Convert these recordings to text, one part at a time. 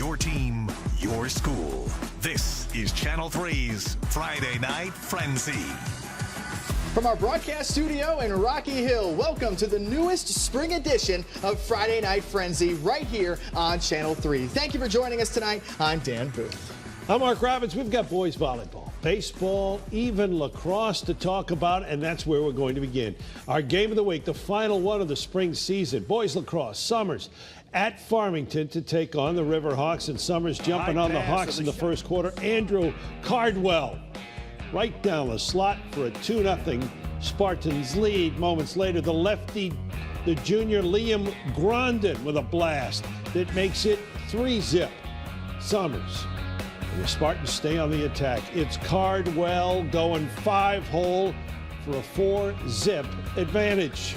Your team, your school. This is Channel 3's Friday Night Frenzy. From our broadcast studio in Rocky Hill, welcome to the newest spring edition of Friday Night Frenzy right here on Channel 3. Thank you for joining us tonight. I'm Dan Booth. I'm Mark Robbins. We've got boys volleyball, baseball, even lacrosse to talk about, and that's where we're going to begin. Our game of the week, the final one of the spring season. Boys lacrosse, Summers at Farmington to take on the Riverhawks, and Summers jumping on the Hawks in the first quarter. Andrew Cardwell right down the slot for a 2-0 Spartans lead. Moments later, the lefty, the junior Liam Grondin with a blast that makes it 3-zip. Summers. And the Spartans stay on the attack. It's Cardwell going 5-hole for a 4-zip advantage.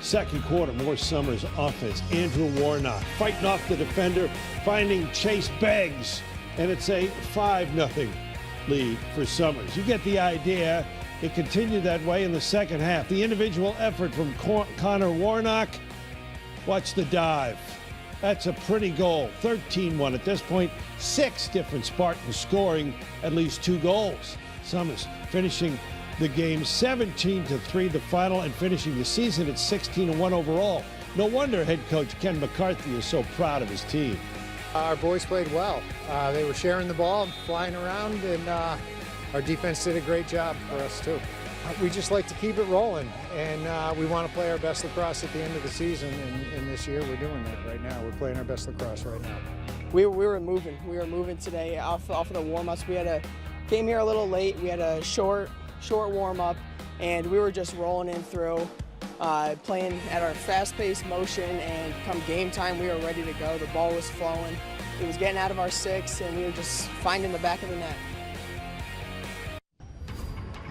Second quarter, more Summers offense. Andrew Warnock fighting off the defender, finding Chase Beggs, and it's a 5-0 lead for Summers. You get the idea. It continued that way in the second half. The individual effort from Connor Warnock. Watch the dive. That's a pretty goal. 13-1 at this point. 6 different Spartans scoring at least 2 goals. Summers finishing the game 17-3, the final, and finishing the season at 16-1 overall. No wonder head coach Ken McCarthy is so proud of his team. Our boys played well. They were sharing the ball, flying around, and our defense did a great job for us too. We just like to keep it rolling, and we want to play our best lacrosse at the end of the season, and this year we're doing that right now. We're playing our best lacrosse right now. We were moving today off of the warm-ups. We came here a little late. We had a short warm-up, and we were just rolling in through, playing at our fast-paced motion, and come game time, we were ready to go. The ball was flowing. It was getting out of our 6, and we were just finding the back of the net.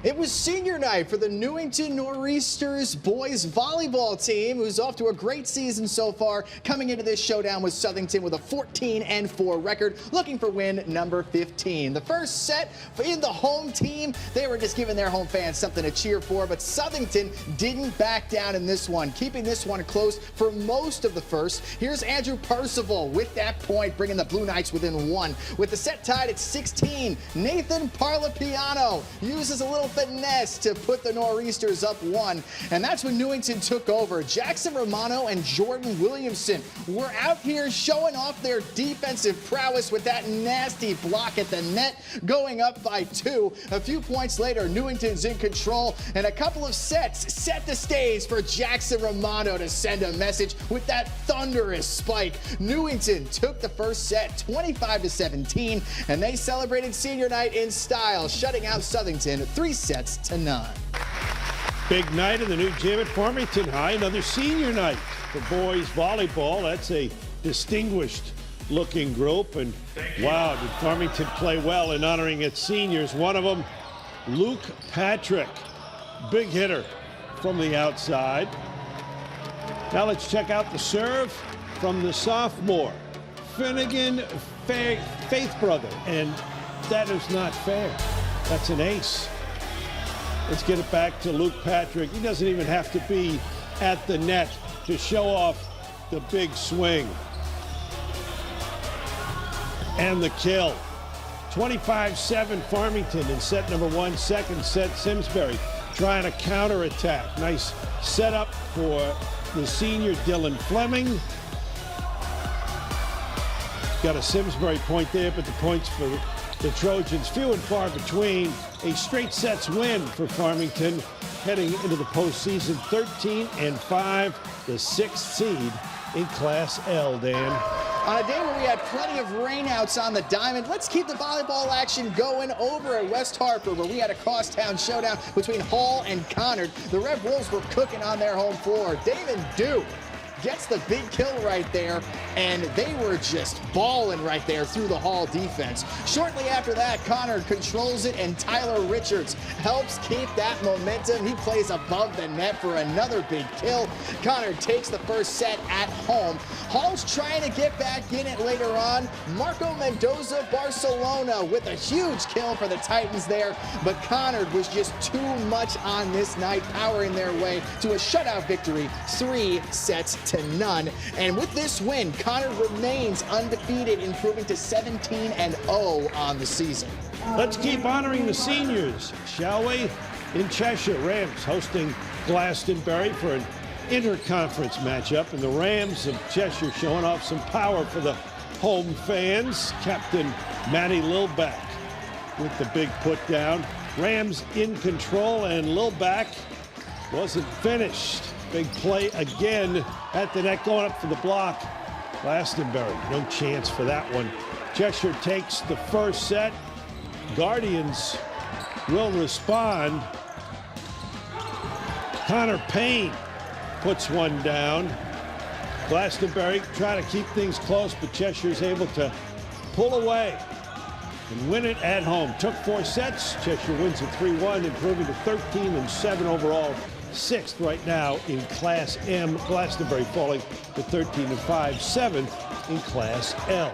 It was senior night for the Newington Nor'easters boys volleyball team, who's off to a great season so far, coming into this showdown with Southington with a 14-4 record, looking for win number 15. The first set in the home team, they were just giving their home fans something to cheer for, but Southington didn't back down in this one, keeping this one close for most of the first. Here's Andrew Percival with that point, bringing the Blue Knights within 1. With the set tied at 16, Nathan Parlapiano uses a little finesse to put the Nor'easters up 1, and that's when Newington took over. Jackson Romano and Jordan Williamson were out here showing off their defensive prowess with that nasty block at the net, going up by 2. A few points later, Newington's in control, and a couple of sets set the stage for Jackson Romano to send a message with that thunderous spike. Newington took the first set 25-17, and they celebrated senior night in style, shutting out Southington 3-0. Big night in the new gym at Farmington High. Another senior night for boys volleyball. That's a distinguished looking group. And wow, did Farmington play well in honoring its seniors. One of them, Luke Patrick, big hitter from the outside. Now let's check out the serve from the sophomore, Finnegan Faith brother. And that is not fair. That's an ace. Let's get it back to Luke Patrick. He doesn't even have to be at the net to show off the big swing. And the kill. 25-7 Farmington in set number 1. Second set, Simsbury trying to counterattack. Nice setup for the senior Dylan Fleming. Got a Simsbury point there, but the points for the Trojans few and far between. A straight sets win for Farmington heading into the postseason. 13-5, the 6th seed in Class L, Dan. On a day where we had plenty of rainouts on the diamond, let's keep the volleyball action going over at West Harper, where we had a crosstown showdown between Hall and Conard. The Red Wolves were cooking on their home floor. Damon Duke gets the big kill right there, and they were just balling right there through the Hall defense. Shortly after that, Conard controls it, and Tyler Richards helps keep that momentum. He plays above the net for another big kill. Conard takes the first set at home. Hall's trying to get back in it later on. Marco Mendoza Barcelona with a huge kill for the Titans there, but Conard was just too much on this night, powering their way to a shutout victory, 3-2. 0. And with this win, Connor remains undefeated, improving to 17-0 on the season. Let's keep honoring the seniors, shall we? In Cheshire, Rams hosting Glastonbury for an interconference matchup, and the Rams of Cheshire showing off some power for the home fans. Captain Matty Lilback with the big put down. Rams in control, and Lilback wasn't finished. Big play again at the net, going up for the block. Glastonbury, no chance for that one. Cheshire takes the first set. Guardians will respond. Connor Payne puts one down. Glastonbury trying to keep things close, but Cheshire's able to pull away and win it at home. Took 4 sets. Cheshire wins it 3-1, improving to 13-7 overall. 6th right now in Class M. Glastonbury falling to 13-5, 7th in Class L.